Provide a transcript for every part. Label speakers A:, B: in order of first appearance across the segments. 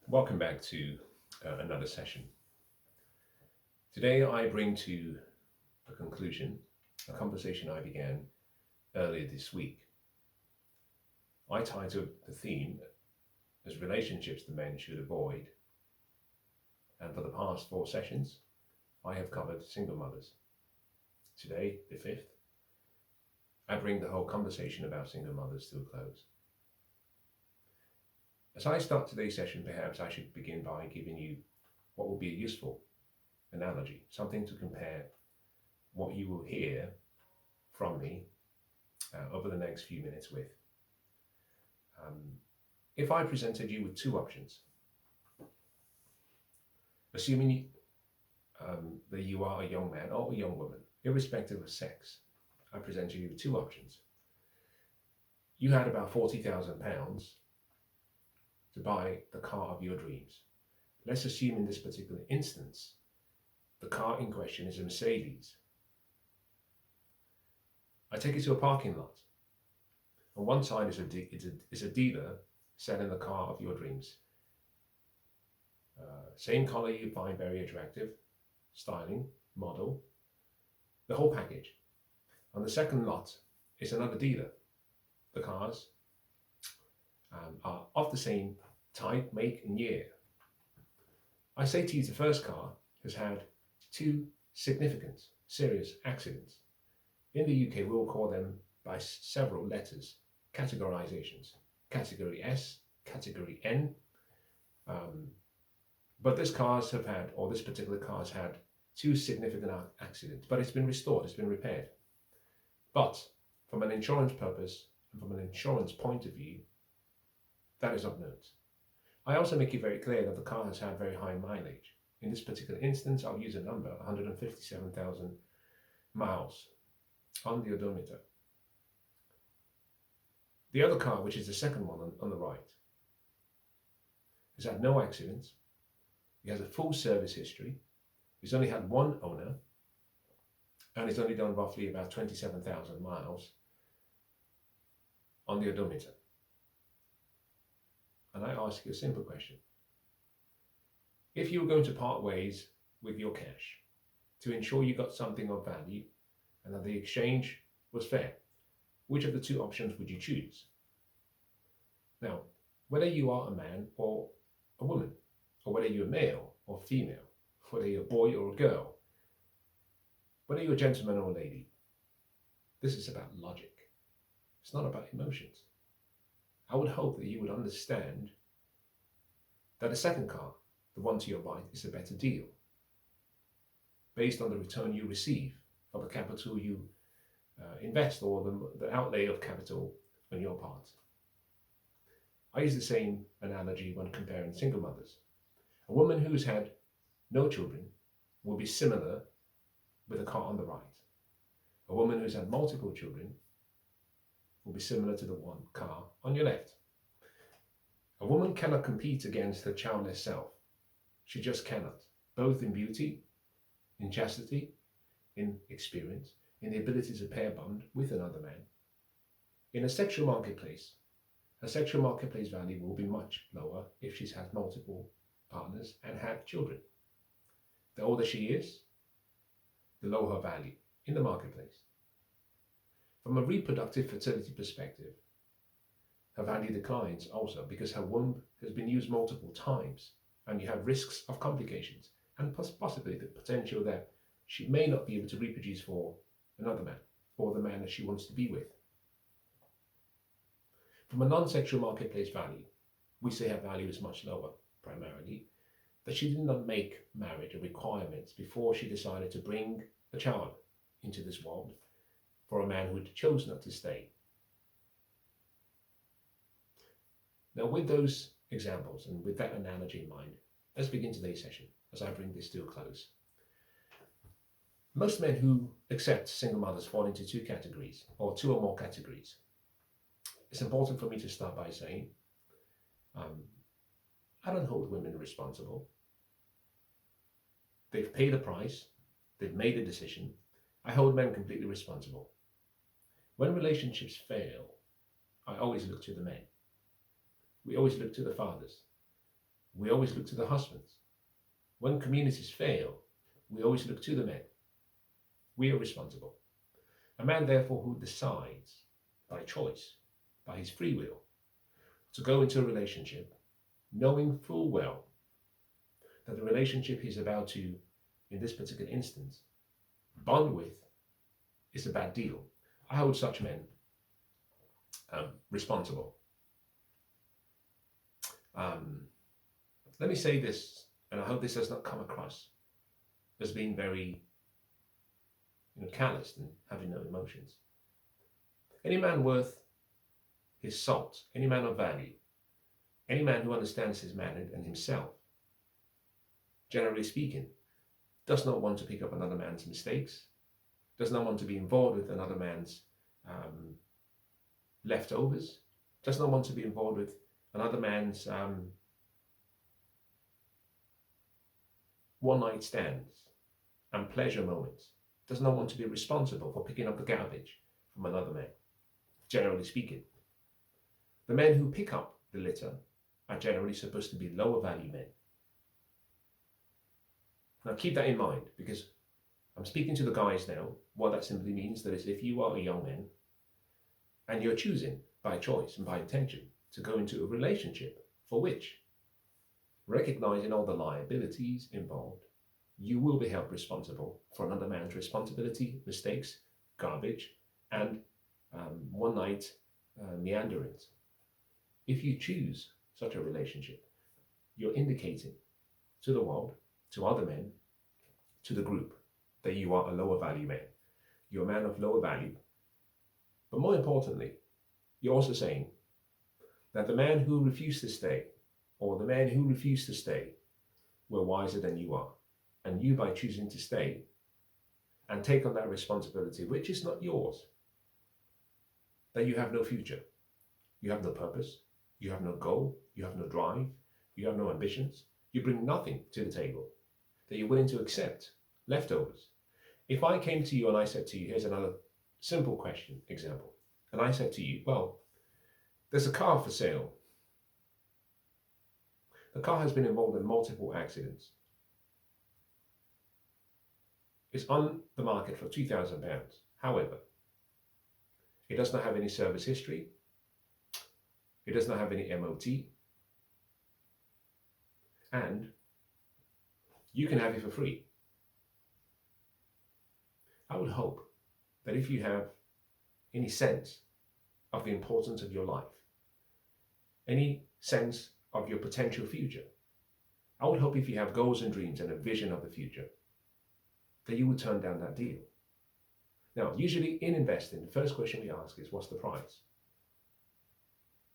A: Welcome back to another session. Today, I bring to a conclusion a conversation I began earlier this week. I titled the theme as Relationships the Men Should Avoid, and for the past four sessions, I have covered single mothers. Today, the fifth, I bring the whole conversation about single mothers to a close. As I start today's session, perhaps I should begin by giving you what will be a useful analogy, something to compare what you will hear from me over the next few minutes with. Um, if I presented you with two options, assuming that you are a young man or a young woman, irrespective of sex, I presented you with two options. You had about £40,000 to buy the car of your dreams. Let's assume in this particular instance, the car in question is a Mercedes. I take you to a parking lot. On one side is a dealer selling the car of your dreams. Same color you find very attractive, styling, model, the whole package. On the second lot is another dealer. The cars are of the same type, make, and year. I say to you, the first car has had two significant, serious accidents. In the UK, we'll call them by several letters, categorizations. Category S, Category N. But this particular car has had two significant accidents, but it's been restored, it's been repaired. But from an insurance purpose and from an insurance point of view, that is of note. I also make it very clear that the car has had very high mileage. In this particular instance, I'll use a number, 157,000 miles on the odometer. The other car, which is the second one on the right, has had no accidents. It has a full service history. It's only had one owner, and it's only done roughly about 27,000 miles on the odometer. And I ask you a simple question. If you were going to part ways with your cash to ensure you got something of value and that the exchange was fair, which of the two options would you choose? Now, whether you are a man or a woman, or whether you're male or female, whether you're a boy or a girl, whether you're a gentleman or a lady, this is about logic. It's not about emotions. I would hope that you would understand that the second car, the one to your right, is a better deal based on the return you receive for the capital you invest or the outlay of capital on your part. I use the same analogy when comparing single mothers. A woman who's had no children will be similar with a car on the right. A woman who's had multiple children will be similar to the one car on your left. A woman cannot compete against her childless self. She just cannot, both in beauty, in chastity, in experience, in the ability to pair bond with another man. In a sexual marketplace, her sexual marketplace value will be much lower if she's had multiple partners and had children. The older she is, the lower her value in the marketplace. From a reproductive fertility perspective, her value declines also because her womb has been used multiple times and you have risks of complications and possibly the potential that she may not be able to reproduce for another man or the man that she wants to be with. From a non-sexual marketplace value, we say her value is much lower, primarily that she did not make marriage a requirement before she decided to bring a child into this world for a man who chose not to stay. Now, with those examples and with that analogy in mind, let's begin today's session as I bring this to a close. Most men who accept single mothers fall into two categories, or two or more categories. It's important for me to start by saying, I don't hold women responsible. They've paid a price, they've made a decision. I hold men completely responsible. When relationships fail, I always look to the men. We always look to the fathers. we always look to the husbands. When communities fail, we always look to the men. We are responsible. A man, therefore, who decides by choice, by his free will, to go into a relationship, knowing full well that the relationship he's about to, in this particular instance, bond with, is a bad deal. I hold such men responsible. Let me say this, and I hope this does not come across as being very calloused and having no emotions. Any man worth his salt, any man of value, any man who understands his man and himself, generally speaking, does not want to pick up another man's mistakes, does not want to be involved with another man's leftovers, does not want to be involved with another man's one-night stands and pleasure moments, does not want to be responsible for picking up the garbage from another man, generally speaking. The men who pick up the litter are generally supposed to be lower value men. Now keep that in mind, because I'm speaking to the guys now. What that simply means that is, if you are a young man and you're choosing by choice and by intention to go into a relationship for which, recognizing all the liabilities involved, you will be held responsible for another man's responsibility, mistakes, garbage, and one night meanderings. If you choose such a relationship, you're indicating to the world, to other men, to the group, that you are a lower value man. You're a man of lower value. But more importantly, you're also saying that the man who refused to stay, or the man who refused to stay, were wiser than you are. And you, by choosing to stay and take on that responsibility, which is not yours, that you have no future, you have no purpose, you have no goal, you have no drive, you have no ambitions, you bring nothing to the table, that you're willing to accept leftovers. If I came to you and I said to you, here's another simple question, example, and I said to you, well, there's a car for sale. The car has been involved in multiple accidents. It's on the market for £2,000. However, it does not have any service history. It does not have any MOT. And you can have it for free. I would hope that if you have any sense of the importance of your life, any sense of your potential future, I would hope if you have goals and dreams and a vision of the future, that you would turn down that deal. Now, usually in investing, the first question we ask is, what's the price?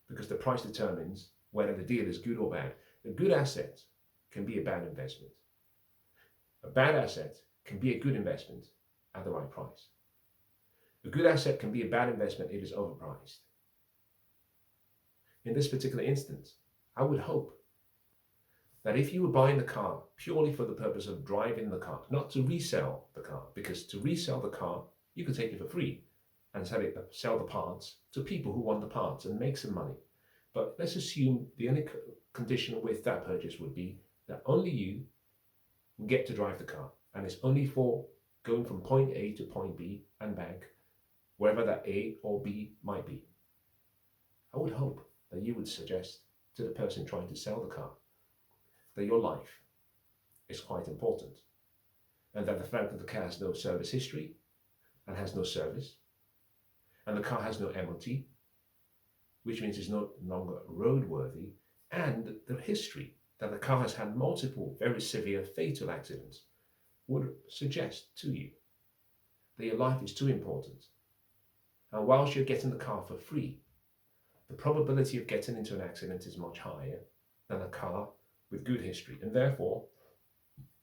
A: Because the price determines whether the deal is good or bad. A good asset can be a bad investment. A bad asset can be a good investment at the right price. A good asset can be a bad investment if it is overpriced. In this particular instance, I would hope that if you were buying the car purely for the purpose of driving the car, not to resell the car, because to resell the car, you could take it for free and sell the parts to people who want the parts and make some money. But let's assume the only condition with that purchase would be that only you get to drive the car, and it's only for going from point A to point B and back, wherever that A or B might be. I would hope that you would suggest to the person trying to sell the car that your life is quite important, and that the fact that the car has no service history and has no service, and the car has no MOT, which means it's no longer roadworthy, and the history that the car has had multiple very severe fatal accidents, would suggest to you that your life is too important. And whilst you're getting the car for free, the probability of getting into an accident is much higher than a car with good history, and therefore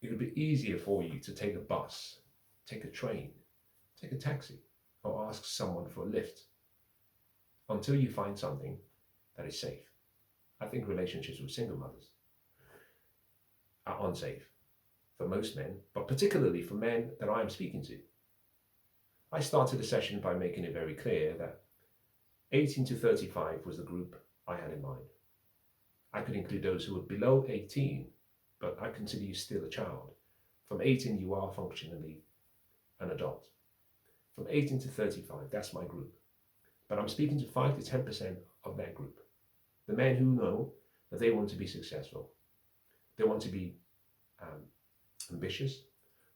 A: it would be easier for you to take a bus, take a train, take a taxi, or ask someone for a lift until you find something that is safe. I think relationships with single mothers are unsafe for most men, but particularly for men that I am speaking to. I started the session by making it very clear that 18 to 35 was the group I had in mind. I could include those who are below 18, but I consider you still a child. From 18, you are functionally an adult. From 18 to 35, that's my group. But I'm speaking to 5 to 10% of that group. The men who know that they want to be successful. They want to be ambitious.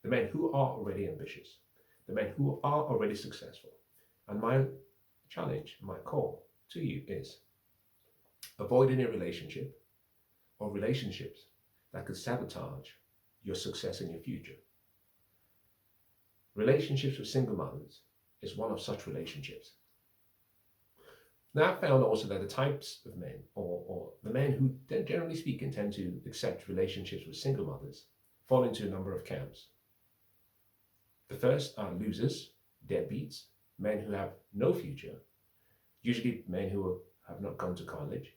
A: The men who are already ambitious. The men who are already successful. And my challenge, my call to you is avoid any relationship or relationships that could sabotage your success in your future. Relationships with single mothers is one of such relationships. Now, I've found also that the types of men, or the men who generally speaking tend to accept relationships with single mothers, fall into a number of camps. The first are losers, deadbeats, men who have no future, usually men who have not gone to college,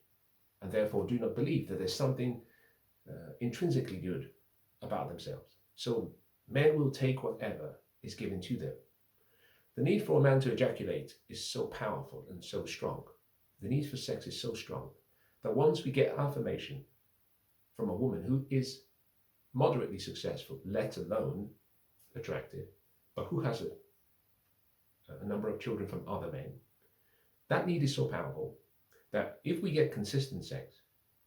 A: and therefore do not believe that there's something intrinsically good about themselves. So men will take whatever is given to them. The need for a man to ejaculate is so powerful and so strong. The need for sex is so strong that once we get affirmation from a woman who is moderately successful, let alone attractive, but who has a number of children from other men, that need is so powerful that if we get consistent sex,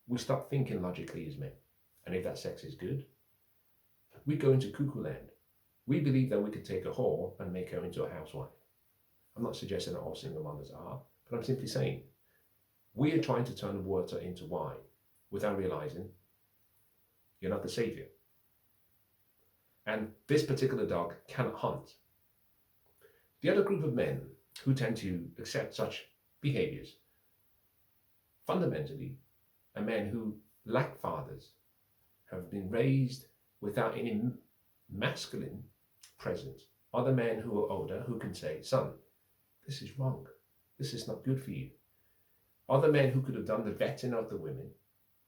A: we start thinking logically as men. And if that sex is good, we go into cuckoo land. We believe that we could take a whore and make her into a housewife. I'm not suggesting that all single mothers are, but I'm simply saying we are trying to turn water into wine without realizing you're not the savior. And this particular dog cannot hunt. The other group of men who tend to accept such behaviors, fundamentally, are men who lack fathers, have been raised without any masculine presence. Other men who are older who can say, son, this is wrong. This is not good for you. Other men who could have done the vetting of the women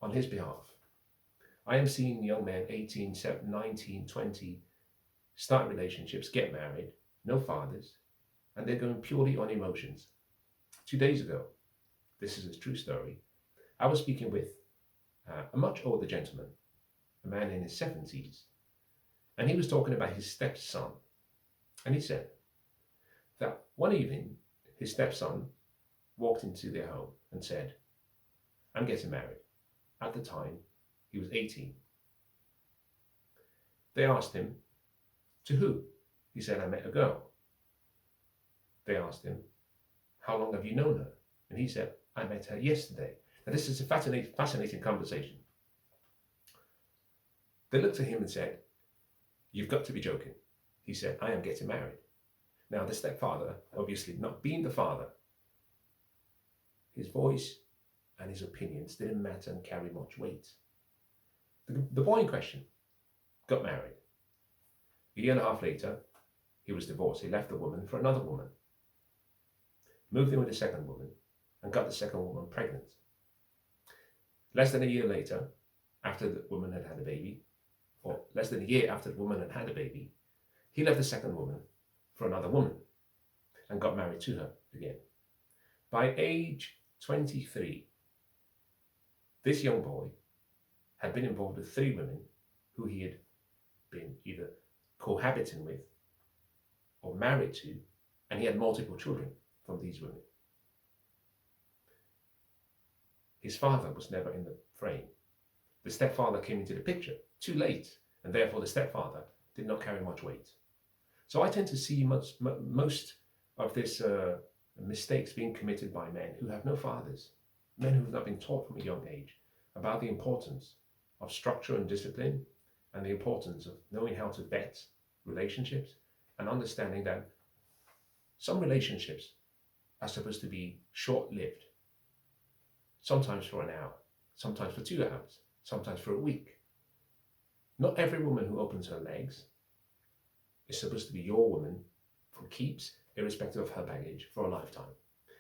A: on his behalf. I am seeing young men, 18, 19, 20, start relationships, get married, no fathers, and they're going purely on emotions. 2 days ago, this is a true story, I was speaking with a much older gentleman, a man in his 70s, and he was talking about his stepson. And he said that one evening, his stepson walked into their home and said, I'm getting married. At the time, he was 18. They asked him, to who? He said, I met a girl. They asked him, how long have you known her? And he said, I met her yesterday. Now, this is a fascinating conversation. They looked at him and said, you've got to be joking. He said, I am getting married. Now, the stepfather, obviously not being the father, his voice and his opinions didn't matter and carry much weight. The boy in question got married. A year and a half later, he was divorced. He left the woman for another woman, moved in with the second woman, and got the second woman pregnant. Less than a year later, after the woman had had a baby, or less than a year after the woman had had a baby, he left the second woman for another woman and got married to her again. By age 23, this young boy had been involved with 3 women who he had been either cohabiting with or married to, and he had multiple children from these women. His father was never in the frame. The stepfather came into the picture too late, and therefore the stepfather did not carry much weight. So I tend to see most of this mistakes being committed by men who have no fathers, men who have not been taught from a young age about the importance of structure and discipline, and the importance of knowing how to vet relationships, and understanding that some relationships are supposed to be short-lived, sometimes for an hour, sometimes for 2 hours, sometimes for a week. Not every woman who opens her legs is supposed to be your woman for keeps, irrespective of her baggage, for a lifetime.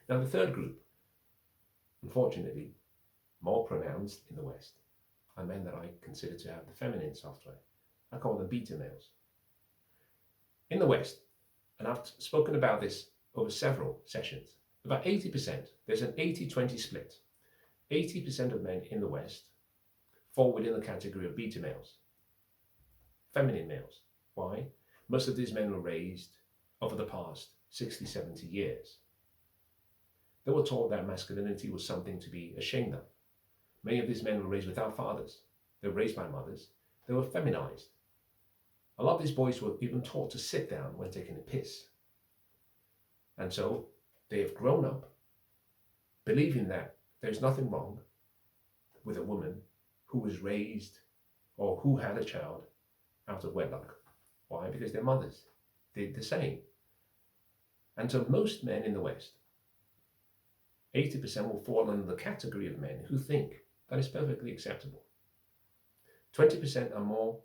A: Now, the third group, unfortunately, more pronounced in the West, are men that I consider to have the feminine software. I call them beta males. In the West, and I've spoken about this over several sessions, about 80%, there's an 80-20 split. 80% of men in the West fall within the category of beta males, feminine males. Why? Most of these men were raised over the past 60, 70 years. They were taught that masculinity was something to be ashamed of. Many of these men were raised without fathers. They were raised by mothers. They were feminized. A lot of these boys were even taught to sit down when taking a piss. And so they have grown up believing that there's nothing wrong with a woman who was raised or who had a child out of wedlock. Why? Because their mothers did the same. And so most men in the West, 80% will fall under the category of men who think that is perfectly acceptable. 20% are more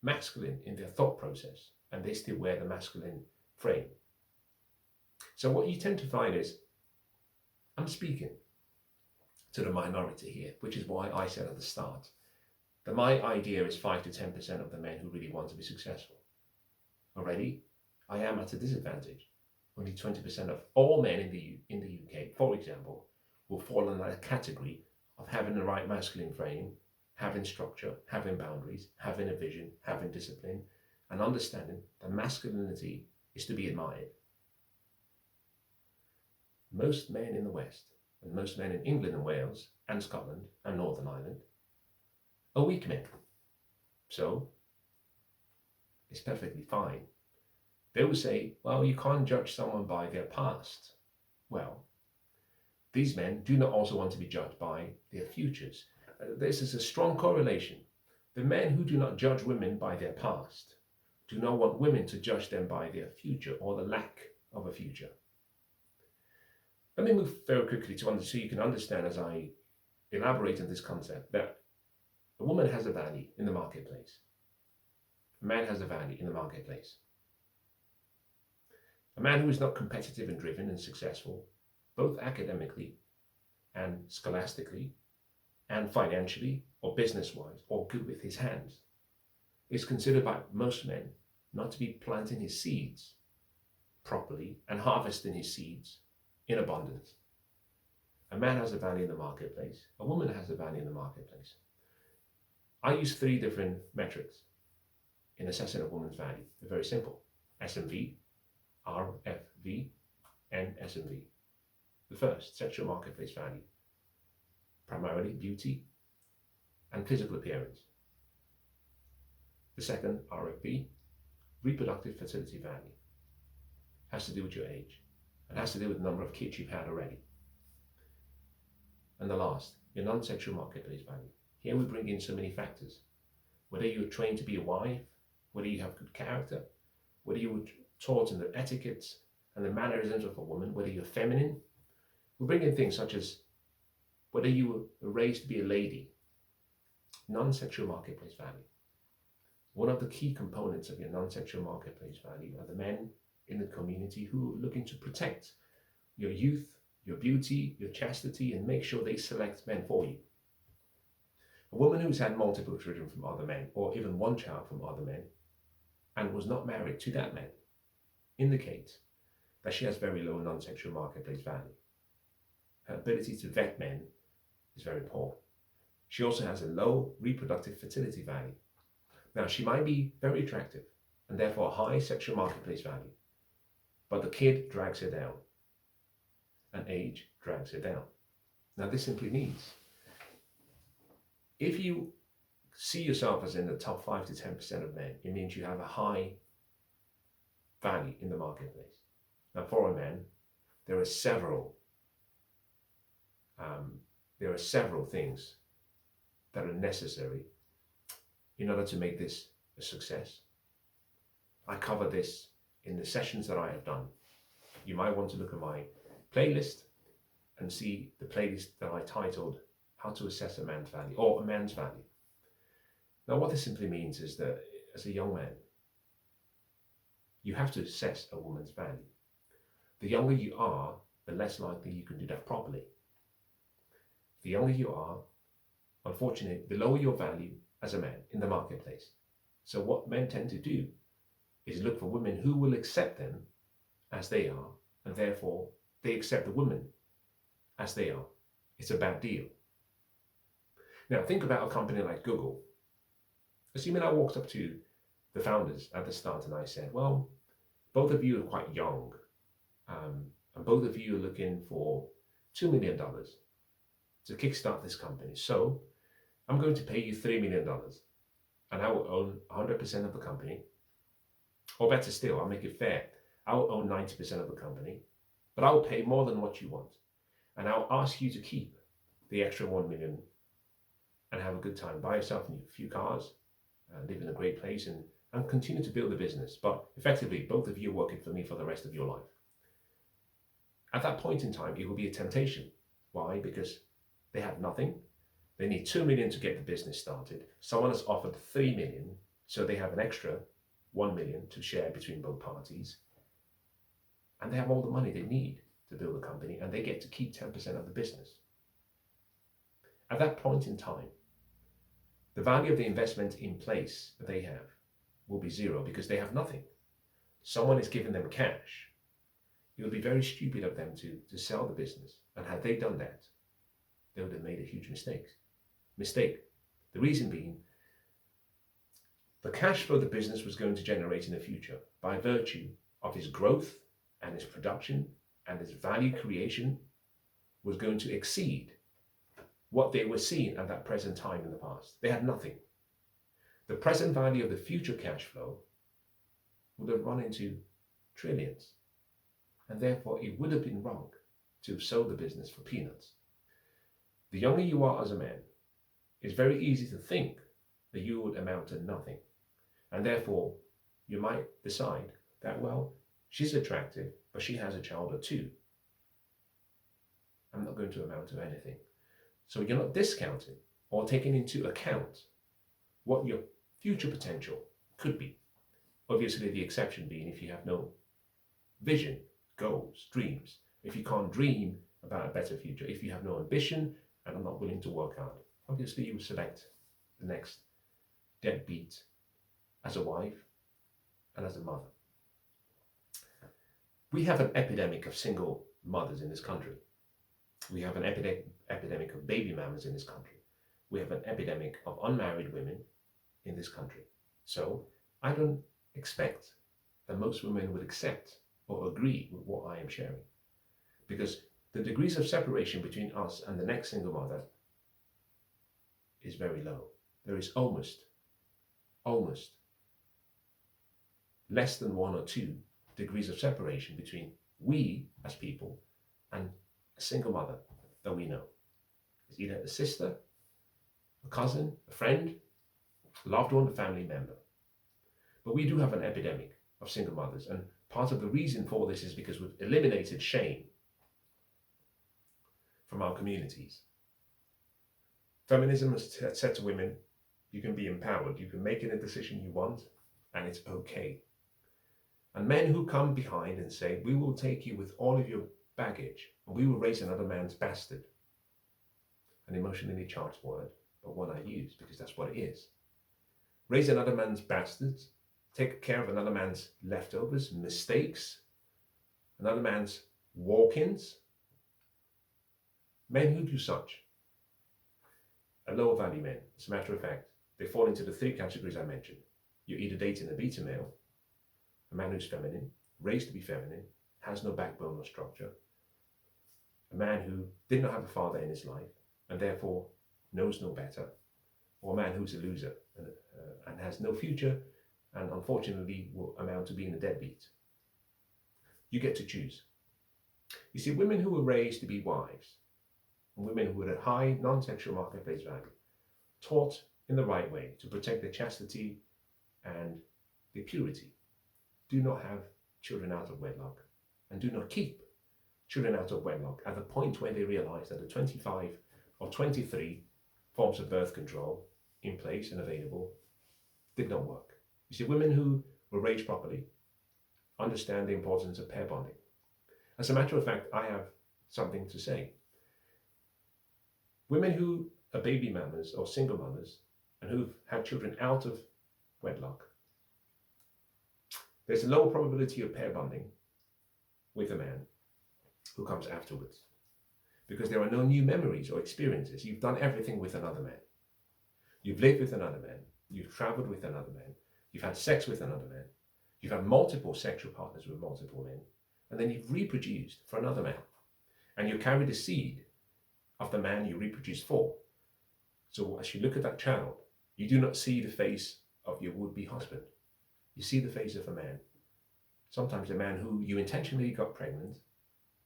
A: masculine in their thought process, and they still wear the masculine frame. So what you tend to find is, I'm speaking to the minority here, which is why I said at the start that my idea is 5 to 10% of the men who really want to be successful. Already, I am at a disadvantage. Only 20% of all men in the UK, for example, will fall under that category of having the right masculine frame, having structure, having boundaries, having a vision, having discipline, and understanding that masculinity is to be admired. Most men in the West, and most men in England and Wales, and Scotland, and Northern Ireland, are weak men. So, it's perfectly fine. They will say, well, you can't judge someone by their past. Well, these men do not also want to be judged by their futures. This is a strong correlation. The men who do not judge women by their past do not want women to judge them by their future or the lack of a future. Let me move very quickly so you can understand as I elaborate on this concept that a woman has a value in the marketplace. A man has a value in the marketplace. A man who is not competitive and driven and successful, both academically and scholastically and financially or business-wise or good with his hands, is considered by most men not to be planting his seeds properly and harvesting his seeds in abundance. A man has a value in the marketplace. A woman has a value in the marketplace. I use 3 different metrics in assessing a woman's value. They're very simple. SMV, RFV, and SMV. The first, sexual marketplace value. Primarily beauty and physical appearance. The second, RFV, reproductive fertility value. Has to do with your age. It has to do with the number of kids you've had already. And the last, your non-sexual marketplace value. Here we bring in so many factors. Whether you were trained to be a wife, whether you have good character, whether you were taught in the etiquettes and the mannerisms of a woman, whether you're feminine. We bring in things such as whether you were raised to be a lady. Non-sexual marketplace value. One of the key components of your non-sexual marketplace value are the men in the community who are looking to protect your youth, your beauty, your chastity, and make sure they select men for you. A woman who's had multiple children from other men, or even one child from other men, and was not married to that man, indicates that she has very low non-sexual marketplace value. Her ability to vet men is very poor. She also has a low reproductive fertility value. Now, she might be very attractive and therefore a high sexual marketplace value, but the kid drags her down, and age drags her down. Now, this simply means if you see yourself as in the top 5 to 10% of men, it means you have a high value in the marketplace. Now, for a man, there are several things that are necessary in order to make this a success. I cover this in the sessions that I have done. You might want to look at my playlist and see the playlist that I titled How to Assess a Man's Value, or a Man's Value. Now, what this simply means is that as a young man, you have to assess a woman's value. The younger you are, the less likely you can do that properly. The younger you are, unfortunately, the lower your value as a man in the marketplace. So what men tend to do is look for women who will accept them as they are, and therefore they accept the women as they are. It's a bad deal. Now, think about a company like Google. Assuming I walked up to the founders at the start and I said, well, both of you are quite young, and both of you are looking for $2 million to kickstart this company. So I'm going to pay you $3 million and I will own 100% of the company. Or better still, I'll make it fair. I will own 90% of the company, but I will pay more than what you want. And I'll ask you to keep the extra 1 million and have a good time. Buy yourself a few cars, live in a great place, and continue to build the business. But effectively, both of you are working for me for the rest of your life. At that point in time, it will be a temptation. Why? Because they have nothing. They need 2 million to get the business started. Someone has offered 3 million, so they have an extra 1 million to share between both parties. And they have all the money they need to build a company, and they get to keep 10% of the business. At that point in time, the value of the investment in place that they have will be zero because they have nothing. Someone is giving them cash. It would be very stupid of them to sell the business. And had they done that, they would have made a huge mistake. The reason being, the cash flow the business was going to generate in the future by virtue of its growth and its production and its value creation was going to exceed what they were seeing at that present time in the past. They had nothing. The present value of the future cash flow would have run into trillions. And therefore, it would have been wrong to have sold the business for peanuts. The younger you are as a man, it's very easy to think that you would amount to nothing. And therefore, you might decide that, well, she's attractive, but she has a child or two. I'm not going to amount to anything. So you're not discounting or taking into account what your future potential could be. Obviously, the exception being if you have no vision, goals, dreams. If you can't dream about a better future, if you have no ambition and are not willing to work hard, obviously you would select the next deadbeat as a wife and as a mother. We have an epidemic of single mothers in this country. We have an epidemic of baby mamas in this country. We have an epidemic of unmarried women in this country. So I don't expect that most women would accept or agree with what I am sharing, because the degrees of separation between us and the next single mother is very low. There is almost less than 1 or 2 degrees of separation between we as people and a single mother that we know. It's either a sister, a cousin, a friend, a loved one, a family member. But we do have an epidemic of single mothers, and part of the reason for this is because we've eliminated shame from our communities. Feminism has said to women, you can be empowered, you can make any decision you want, and it's okay. And men who come behind and say, we will take you with all of your baggage, and we will raise another man's bastard. An emotionally charged word, but one I use because that's what it is. Raise another man's bastards, take care of another man's leftovers, mistakes, another man's walk-ins. Men who do such are lower value men. As a matter of fact, they fall into the 3 categories I mentioned. You're either dating a beta male, a man who's feminine, raised to be feminine, has no backbone or structure, a man who did not have a father in his life and therefore knows no better, or a man who's a loser and has no future and unfortunately will amount to being a deadbeat. You get to choose. You see, women who were raised to be wives and women who had a high non-sexual marketplace value, taught in the right way to protect their chastity and their purity, do not have children out of wedlock and do not keep children out of wedlock at the point where they realize that the 25 or 23 forms of birth control in place and available did not work. You see, women who were raised properly understand the importance of pair bonding. As a matter of fact, I have something to say. Women who are baby mamas or single mothers and who've had children out of wedlock, there's a lower probability of pair bonding with a man who comes afterwards, because there are no new memories or experiences. You've done everything with another man. You've lived with another man, you've traveled with another man, you've had sex with another man, you've had multiple sexual partners with multiple men, and then you've reproduced for another man. And you carry the seed of the man you reproduced for. So as you look at that child, you do not see the face of your would-be husband. You see the face of a man. Sometimes a man who you intentionally got pregnant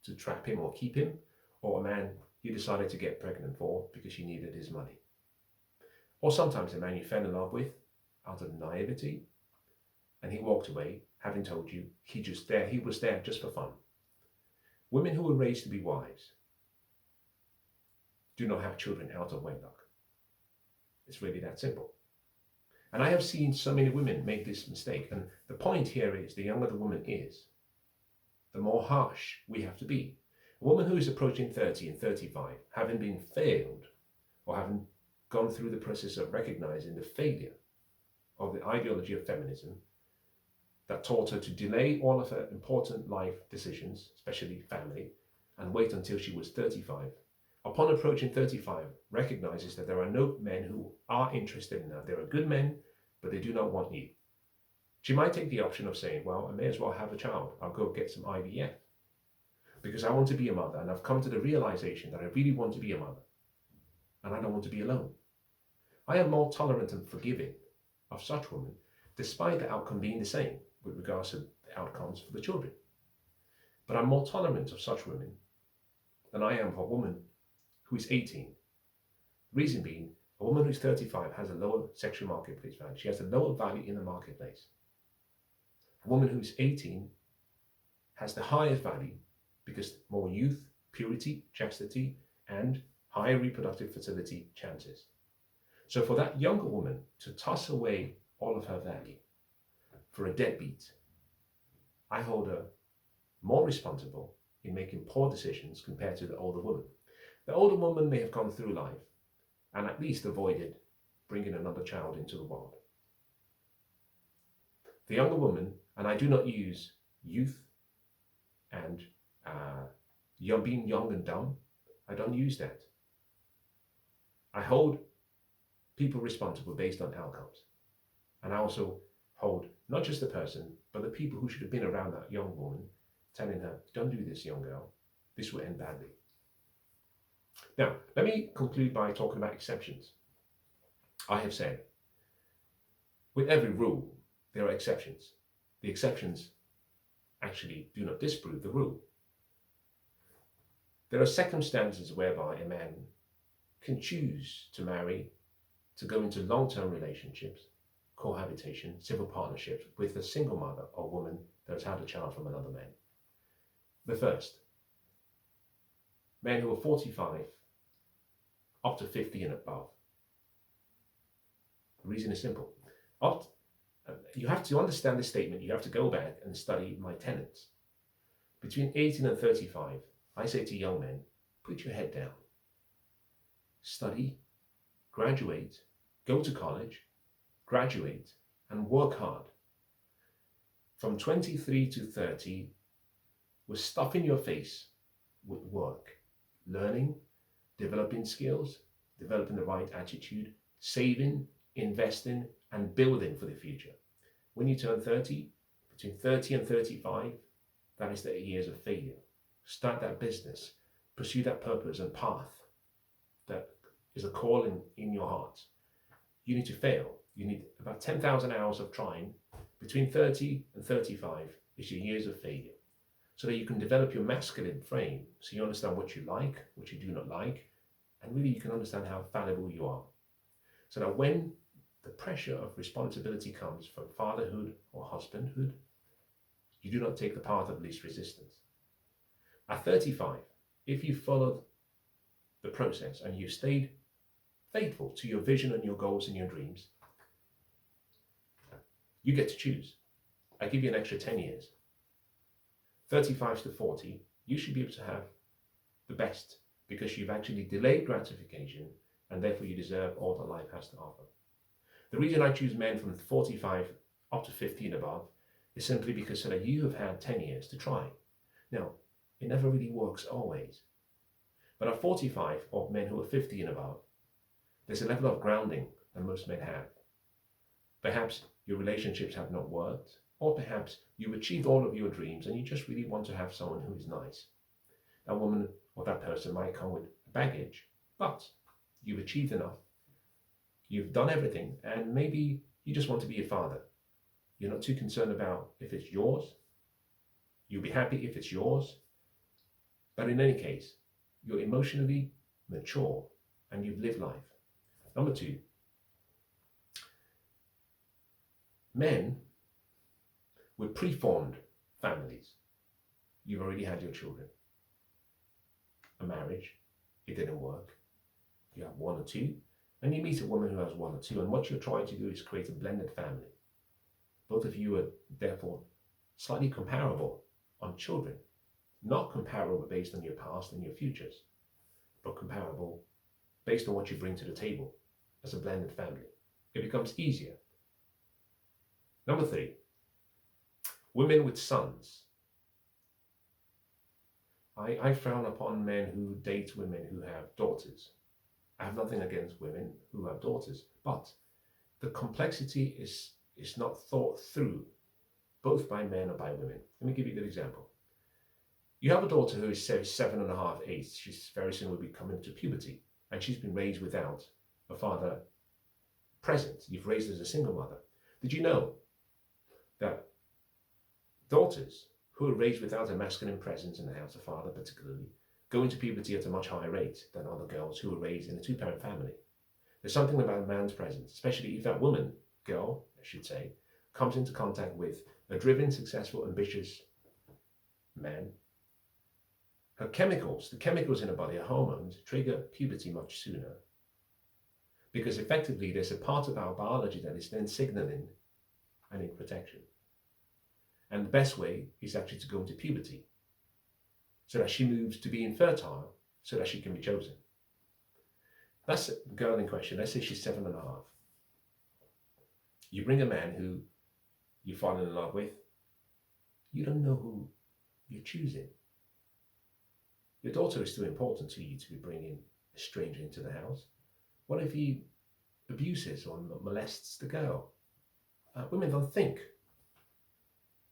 A: to trap him or keep him, or a man you decided to get pregnant for because you needed his money. Or sometimes a man you fell in love with out of naivety, and he walked away having told you he was there just for fun. Women who were raised to be wives do not have children out of wedlock. It's really that simple. And I have seen so many women make this mistake. And the point here is, the younger the woman is, the more harsh we have to be. A woman who is approaching 30 and 35, having been failed or having gone through the process of recognizing the failure of the ideology of feminism that taught her to delay all of her important life decisions, especially family, and wait until she was 35. Upon approaching 35, recognizes that there are no men who are interested in her. There are good men, but they do not want you. She might take the option of saying, well, I may as well have a child. I'll go get some IVF because I want to be a mother, and I've come to the realization that I really want to be a mother, and I don't want to be alone. I am more tolerant and forgiving of such women, despite the outcome being the same with regards to the outcomes for the children. But I'm more tolerant of such women than I am of a woman who is 18. Reason being, a woman who's 35 has a lower sexual marketplace value. She has a lower value in the marketplace. A woman who's 18 has the highest value because more youth, purity, chastity, and higher reproductive fertility chances. So for that younger woman to toss away all of her value for a deadbeat, I hold her more responsible in making poor decisions compared to the older woman. The older woman may have gone through life and at least avoided bringing another child into the world. The younger woman, and I do not use youth and being young and dumb, I don't use that. I hold people responsible based on outcomes. And I also hold not just the person, but the people who should have been around that young woman, telling her, don't do this, young girl. This will end badly. Now, let me conclude by talking about exceptions. I have said, with every rule, there are exceptions. The exceptions actually do not disprove the rule. There are circumstances whereby a man can choose to marry, to go into long-term relationships, cohabitation, civil partnerships with a single mother or woman that has had a child from another man. The first, men who are 45 up to 50 and above. The reason is simple. You have to understand this statement. You have to go back and study my tenets. Between 18 and 35, I say to young men, put your head down. Study, graduate, go to college, graduate, and work hard. From 23 to 30, with stuff in your face with work, learning, developing skills, developing the right attitude, saving, investing, and building for the future. When you turn 30, between 30 and 35, that is the 8 years of failure. Start that business, pursue that purpose and path that is a calling in your heart. You need to fail. You need about 10,000 hours of trying. Between 30 and 35 is your years of failure, so that you can develop your masculine frame, so you understand what you like, what you do not like, and really you can understand how fallible you are. So that when the pressure of responsibility comes from fatherhood or husbandhood, you do not take the path of least resistance. At 35, if you followed the process and you stayed faithful to your vision and your goals and your dreams, you get to choose. I give you an extra 10 years. 35 to 40, you should be able to have the best because you've actually delayed gratification and therefore you deserve all that life has to offer. The reason I choose men from 45 up to 50 and above is simply because so that you have had 10 years to try. Now, it never really works always. But at 45, or men who are 50 and above, there's a level of grounding than most men have. Perhaps your relationships have not worked, or perhaps you've achieved all of your dreams and you just really want to have someone who is nice. That woman or that person might come with baggage, but you've achieved enough. You've done everything, and maybe you just want to be a father. You're not too concerned about if it's yours. You'll be happy if it's yours. But in any case, you're emotionally mature and you've lived life. Number two, men with preformed families. You've already had your children. A marriage, it didn't work. You have one or two, and you meet a woman who has one or two, and what you're trying to do is create a blended family. Both of you are therefore slightly comparable on children. Not comparable based on your past and your futures, but comparable based on what you bring to the table as a blended family. It becomes easier. Number three, women with sons. I frown upon men who date women who have daughters. I have nothing against women who have daughters, but the complexity is not thought through, both by men or by women. Let me give you a good example. You have a daughter who is 7.5, 8. She's very soon will be coming to puberty, and she's been raised without a father present. You've raised her as a single mother. Did you know that daughters who are raised without a masculine presence in the house, a father particularly, go into puberty at a much higher rate than other girls who are raised in a two-parent family? There's something about a man's presence, especially if that woman, girl, I should say, comes into contact with a driven, successful, ambitious man. Her chemicals, the chemicals in her body, her hormones, trigger puberty much sooner. Because effectively, there's a part of our biology that is then signaling I need protection. And the best way is actually to go into puberty, so that she moves to being fertile, so that she can be chosen. That's the girl in question. Let's say she's 7.5. You bring a man who you fall in love with. You don't know who you're choosing. Your daughter is too important to you to be bringing a stranger into the house. What if he abuses or molests the girl? Women don't think.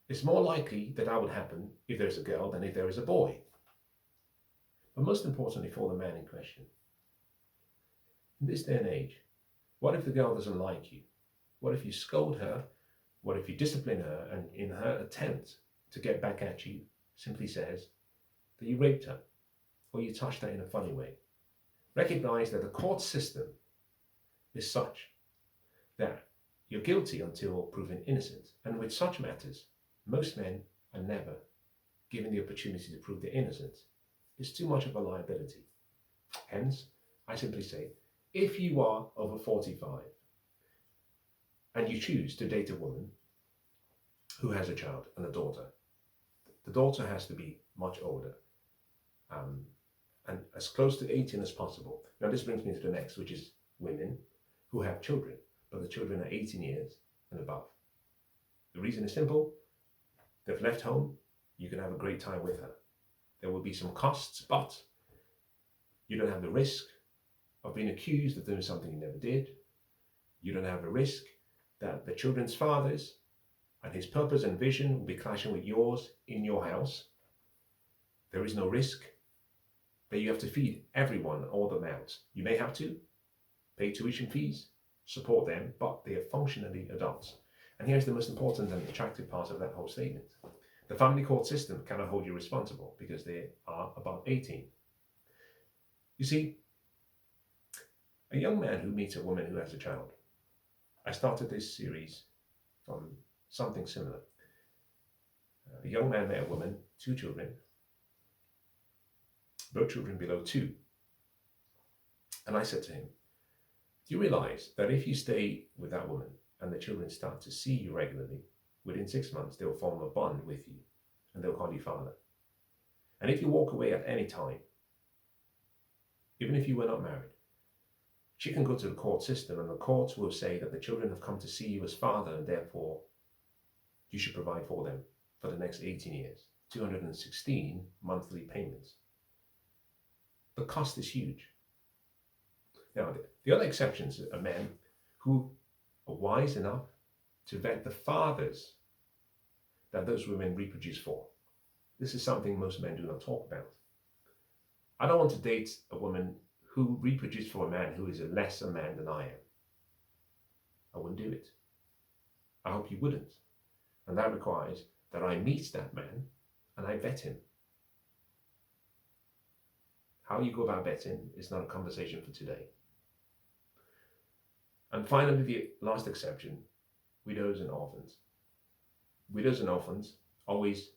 A: It's more likely that would happen if there's a girl than if there is a boy. But most importantly for the man in question, in this day and age, what if the girl doesn't like you? What if you scold her? What if you discipline her, and in her attempt to get back at you, simply says that you raped her or you touched her in a funny way? Recognize that the court system is such that you're guilty until proven innocent. And with such matters, most men are never given the opportunity to prove their innocence. It's too much of a liability. Hence, I simply say, if you are over 45 and you choose to date a woman who has a child and a daughter, the daughter has to be much older and as close to 18 as possible. Now this brings me to the next, which is women who have children, but the children are 18 years and above. The reason is simple. They've left home, you can have a great time with her. There will be some costs, but you don't have the risk of being accused of doing something you never did. You don't have the risk that the children's fathers and his purpose and vision will be clashing with yours in your house. There is no risk that you have to feed everyone all the mouths. You may have to pay tuition fees, support them, but they are functionally adults. And here's the most important and attractive part of that whole statement. The family court system cannot hold you responsible because they are above 18. You see, a young man who meets a woman who has a child. I started this series from something similar. A young man met a woman, 2 children, both children below 2. And I said to him, do you realize that if you stay with that woman and the children start to see you regularly, within 6 months they'll form a bond with you and they'll call you father. And if you walk away at any time, even if you were not married, she can go to the court system and the courts will say that the children have come to see you as father and therefore you should provide for them for the next 18 years, 216 monthly payments. The cost is huge. Now, the other exceptions are men who are wise enough to vet the fathers that those women reproduce for. This is something most men do not talk about. I don't want to date a woman who reproduced for a man who is a lesser man than I am. I wouldn't do it. I hope you wouldn't. And that requires that I meet that man and I vet him. How you go about vetting is not a conversation for today. And finally, the last exception, widows and orphans. Widows and orphans, always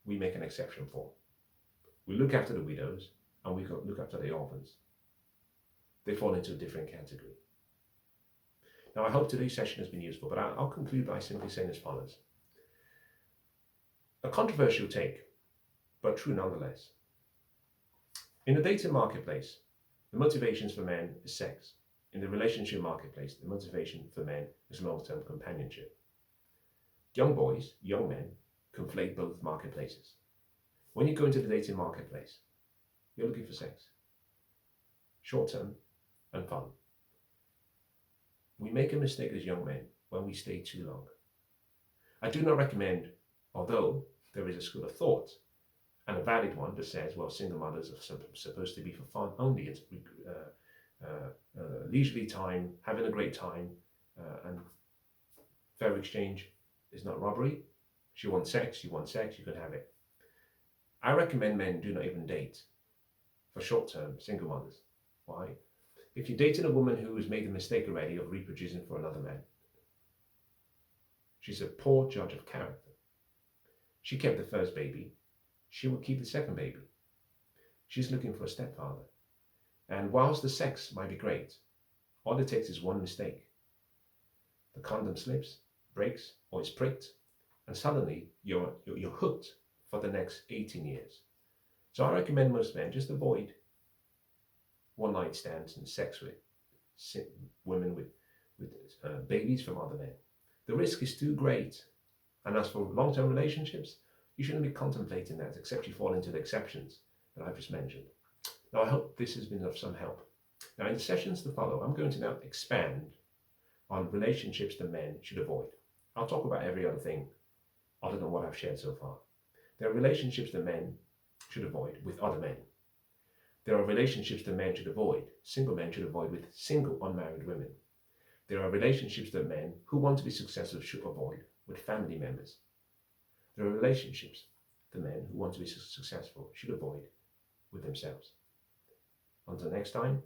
A: we make an exception for. We look after the widows and we look after the orphans. They fall into a different category. Now, I hope today's session has been useful, but I'll conclude by simply saying as follows. A controversial take, but true nonetheless. In the dating marketplace, the motivations for men is sex. In the relationship marketplace, the motivation for men is long-term companionship. Young boys, young men, conflate both marketplaces. When you go into the dating marketplace, you're looking for sex. Short-term and fun. We make a mistake as young men when we stay too long. I do not recommend, although there is a school of thought, and a valid one that says, well, single mothers are supposed to be for fun only, it's leisurely time, having a great time, and fair exchange is not robbery. If you want sex, you can have it. I recommend men do not even date for short-term single mothers. Why? If you're dating a woman who has made the mistake already of reproducing for another man, she's a poor judge of character. She kept the first baby, she will keep the second baby. She's looking for a stepfather. And whilst the sex might be great, all it takes is one mistake. The condom slips, breaks, or is pricked, and suddenly you're hooked for the next 18 years. So I recommend most men just avoid one-night stands and sex with women with babies from other men. The risk is too great. And as for long-term relationships, you shouldn't be contemplating that except you fall into the exceptions that I've just mentioned. Now, I hope this has been of some help. Now, in the sessions to follow, I'm going to now expand on relationships that men should avoid. I'll talk about every other thing other than what I've shared so far. There are relationships that men should avoid with other men. There are relationships that men should avoid, single men should avoid with single unmarried women. There are relationships that men who want to be successful should avoid with family members. There are relationships that men who want to be successful should avoid with themselves. Until next time,